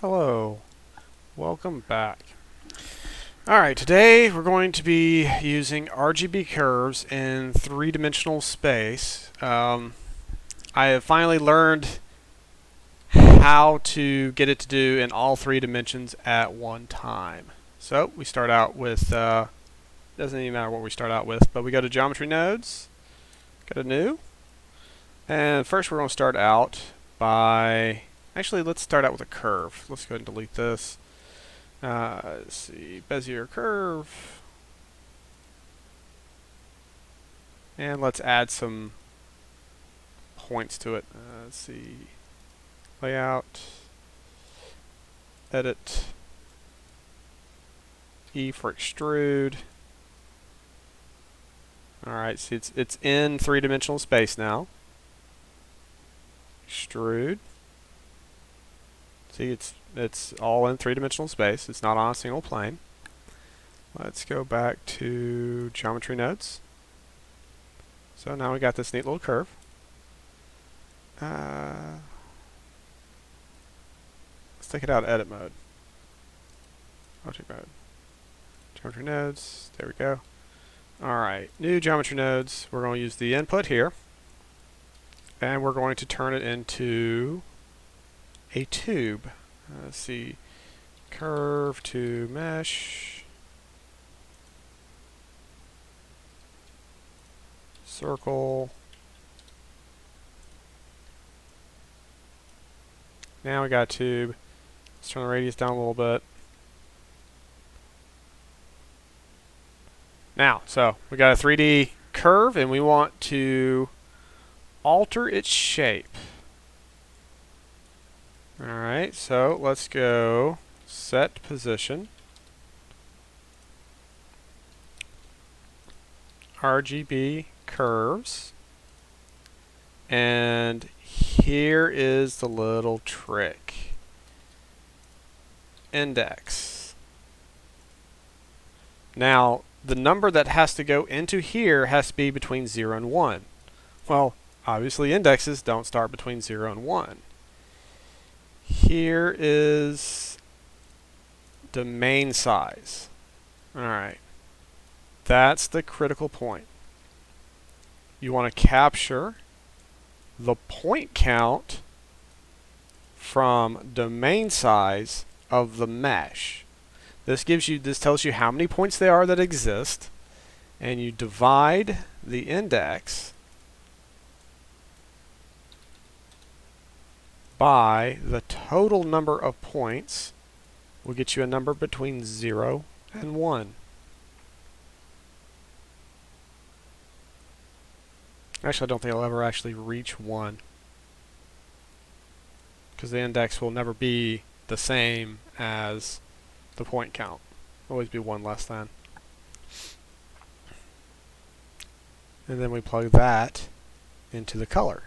Hello, welcome back. Alright, today we're going to be using RGB curves in three-dimensional space. I have finally learned how to get it to do in all three dimensions at one time. So we start out with, doesn't even matter what we start out with, but we go to geometry nodes, go to new, and first we're going to start out by, actually let's start out with a curve. Let's go ahead and delete this. Let's see, Bezier curve. And let's add some points to it. Let's see, layout, edit, E for extrude. Alright, see it's in three-dimensional space now. Extrude. See, it's all in three-dimensional space. It's not on a single plane. Let's go back to geometry nodes. So now we got this neat little curve. Let's take it out of edit mode. Object mode. Geometry nodes. There we go. Alright, new geometry nodes. We're going to use the input here. And we're going to turn it into a tube. Let's see, curve to mesh, circle. Now we got a tube. Let's turn the radius down a little bit. Now, so we got a 3D curve and we want to alter its shape. Alright, so let's go set position, RGB curves, and here is the little trick. Index. Now, the number that has to go into here has to be between 0 and 1. Well, obviously indexes don't start between 0 and 1. Here is domain size. Alright. That's the critical point. You want to capture the point count from domain size of the mesh. This tells you how many points there are that exist, and you divide the index by the total number of points. Will get you a number between 0 and 1. Actually, I don't think I'll ever actually reach 1, because the index will never be the same as the point count. Always be 1 less than. And then we plug that into the color.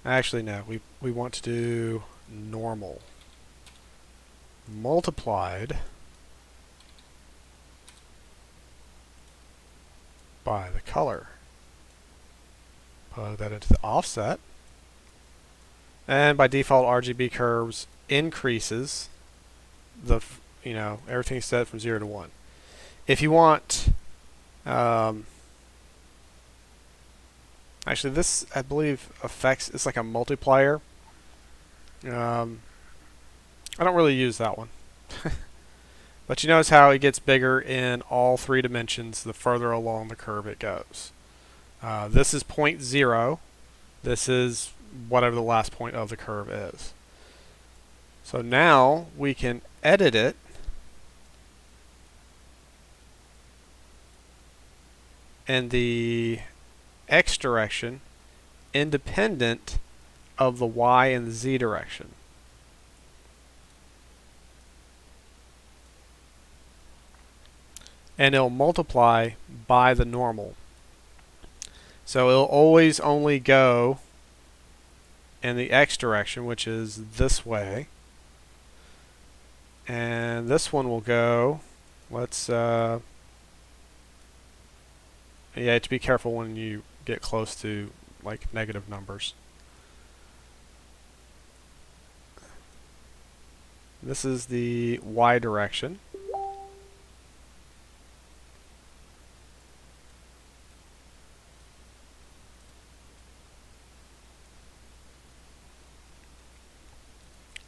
Actually, no, we want to do normal multiplied by the color. Plug that into the offset. And by default, RGB curves increases the, everything's set from 0 to 1. If you want, actually, this, I believe, affects, it's like a multiplier. I don't really use that one. But you notice how it gets bigger in all three dimensions the further along the curve it goes. This is 0.0. This is whatever the last point of the curve is. So now we can edit it in the X direction independent of the Y and the Z direction. And it'll multiply by the normal. So it'll always only go in the X direction, which is this way. And this one will go, let's, yeah, you have to be careful when you get close to like negative numbers. This is the Y direction.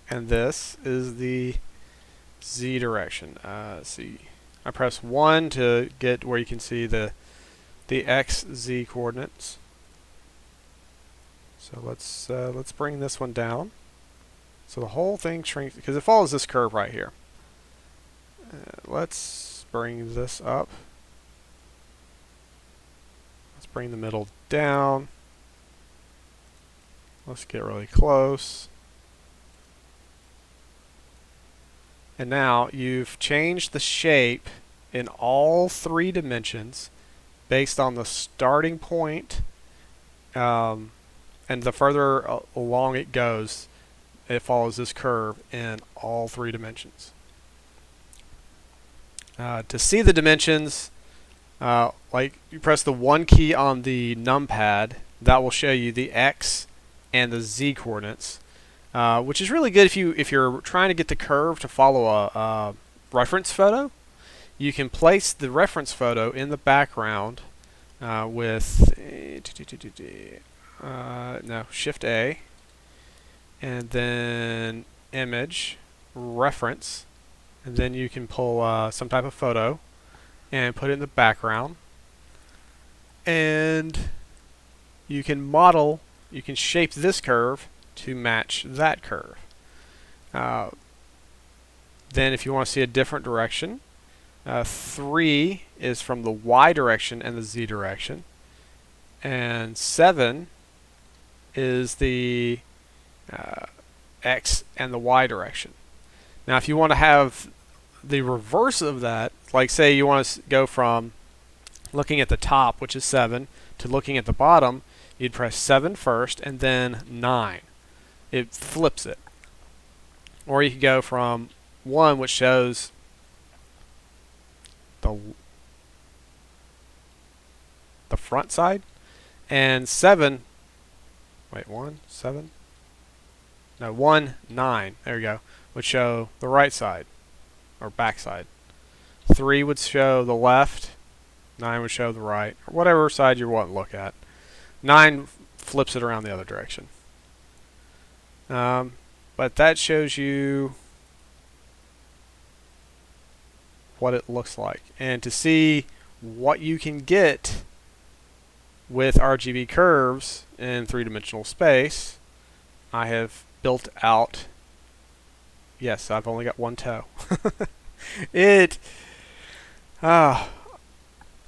And this is the Z direction. Let's see. I press 1 to get where you can see the X, Z coordinates. So let's bring this one down. So the whole thing shrinks because it follows this curve right here. Let's bring this up. Let's bring the middle down. Let's get really close. And now you've changed the shape in all 3 dimensions based on the starting point, and the further along it goes, it follows this curve in all 3 dimensions. To see the dimensions, like you press the 1 key on the numpad, that will show you the X and the Z coordinates, which is really good if you're trying to get the curve to follow a reference photo. You can place the reference photo in the background with Shift A, and then Image, Reference, and then you can pull some type of photo and put it in the background, and you can model, you can shape this curve to match that curve. Then if you want to see a different direction, 3 is from the Y direction and the Z direction, and 7 is the X and the Y direction. Now if you want to have the reverse of that, like say you want to go from looking at the top, which is 7, to looking at the bottom, you'd press 7 first and then 9. It flips it. Or you could go from 1, which shows the front side, and 7, wait, 1, 7? No, 1, 9, there you go, would show the right side, or back side. 3 would show the left, 9 would show the right, or whatever side you want to look at. 9 flips it around the other direction. But that shows you what it looks like. And to see what you can get with RGB curves in 3-dimensional space, I have built out, yes, I've only got 1 toe.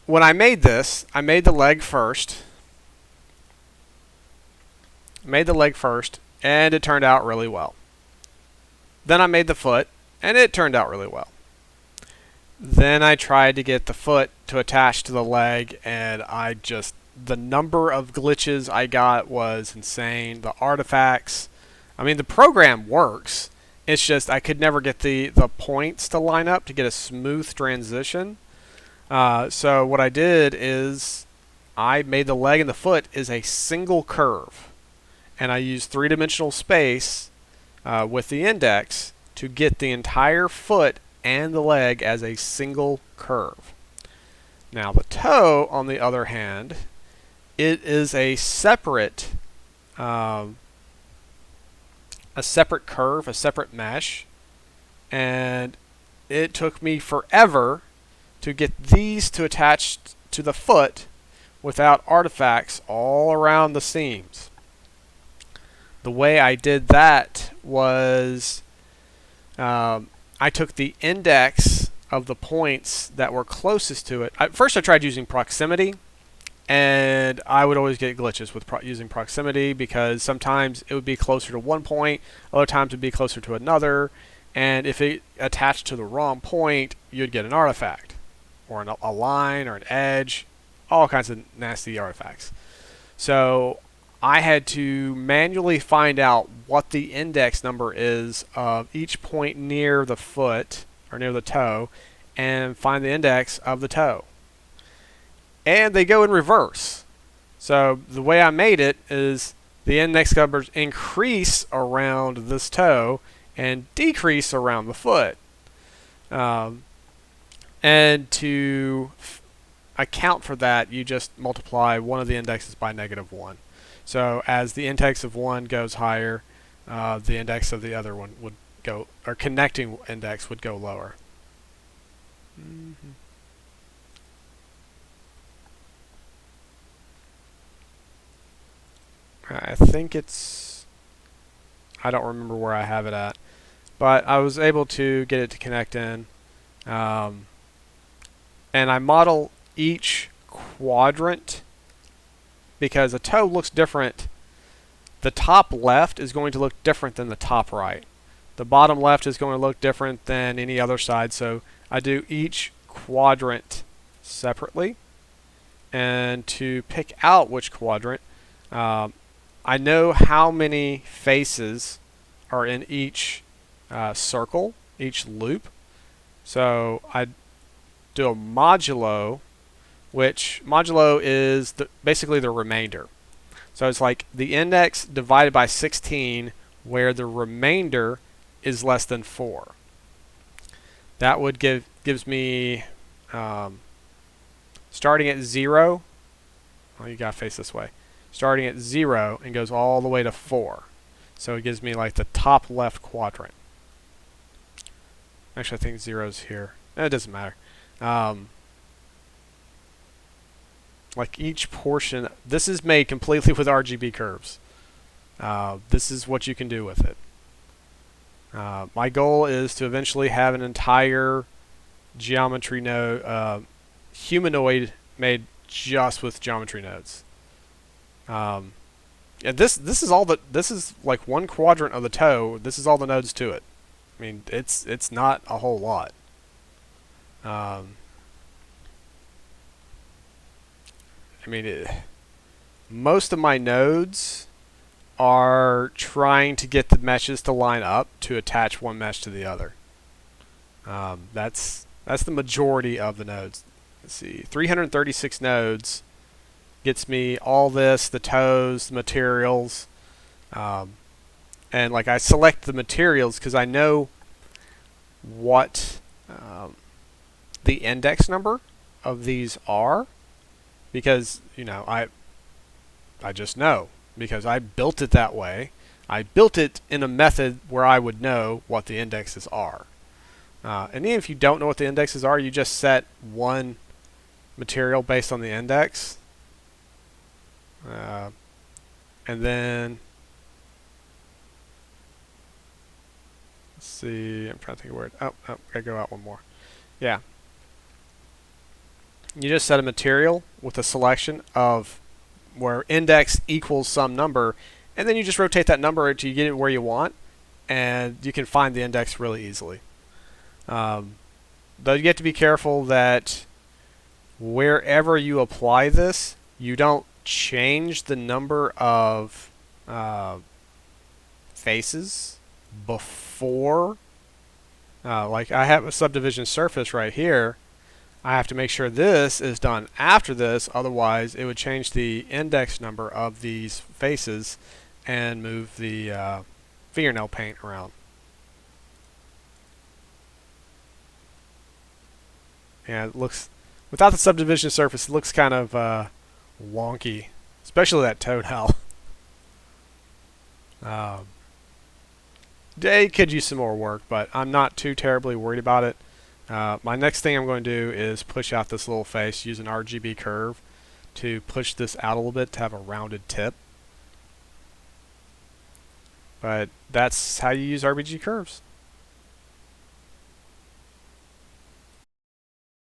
When I made this, I made the leg first. And it turned out really well. Then I made the foot, and it turned out really well. Then I tried to get the foot to attach to the leg, and the number of glitches I got was insane. The artifacts, I mean, the program works. It's just I could never get the points to line up to get a smooth transition. So what I did is I made the leg and the foot is a single curve. And I used 3-dimensional space with the index to get the entire foot and the leg as a single curve. Now the toe, on the other hand, it is a separate curve, a separate mesh, and it took me forever to get these to attach to the foot without artifacts all around the seams. The way I did that was I took the index of the points that were closest to it. First I tried using proximity, and I would always get glitches with using proximity because sometimes it would be closer to one point, other times it would be closer to another, and if it attached to the wrong point, you'd get an artifact, or a line, or an edge, all kinds of nasty artifacts. So I had to manually find out what the index number is of each point near the foot, or near the toe, and find the index of the toe. And they go in reverse. So the way I made it is the index numbers increase around this toe, and decrease around the foot. And to account for that, you just multiply one of the indexes by -1. So as the index of one goes higher, the index of the other one would go, or connecting index would go lower. I think it's, I don't remember where I have it at, but I was able to get it to connect in. And I model each quadrant because a toe looks different. The top left is going to look different than the top right. The bottom left is going to look different than any other side, so I do each quadrant separately. And to pick out which quadrant, I know how many faces are in each circle, each loop. So I do a modulo, which modulo is basically the remainder. So it's like the index divided by 16, where the remainder is less than 4. That would gives me starting at 0. Oh, you gotta face this way. Starting at 0 and goes all the way to 4. So it gives me like the top left quadrant. Actually, I think 0's here. It doesn't matter. Like each portion, this is made completely with RGB curves. This is what you can do with it. My goal is to eventually have an entire geometry node, humanoid made just with geometry nodes. And this is like one quadrant of the toe. This is all the nodes to it. I mean, it's not a whole lot. I mean, most of my nodes are trying to get the meshes to line up to attach one mesh to the other. That's the majority of the nodes. Let's see, 336 nodes gets me all this, the toes, the materials, and like I select the materials because I know what the index number of these are, because you know I just know because I built it that way. I built it in a method where I would know what the indexes are. And even if you don't know what the indexes are, you just set one material based on the index. And then, let's see, I'm trying to think of where gotta go out one more. Yeah. You just set a material with a selection of where index equals some number, and then you just rotate that number until you get it where you want, and you can find the index really easily. Though you have to be careful that wherever you apply this, you don't change the number of faces before. Like I have a subdivision surface right here. I have to make sure this is done after this, otherwise it would change the index number of these faces and move the fingernail paint around. And it looks, without the subdivision surface, it looks kind of wonky, especially that toenail. They could use some more work, but I'm not too terribly worried about it. My next thing I'm going to do is push out this little face, use an RGB curve to push this out a little bit to have a rounded tip. But that's how you use RGB curves.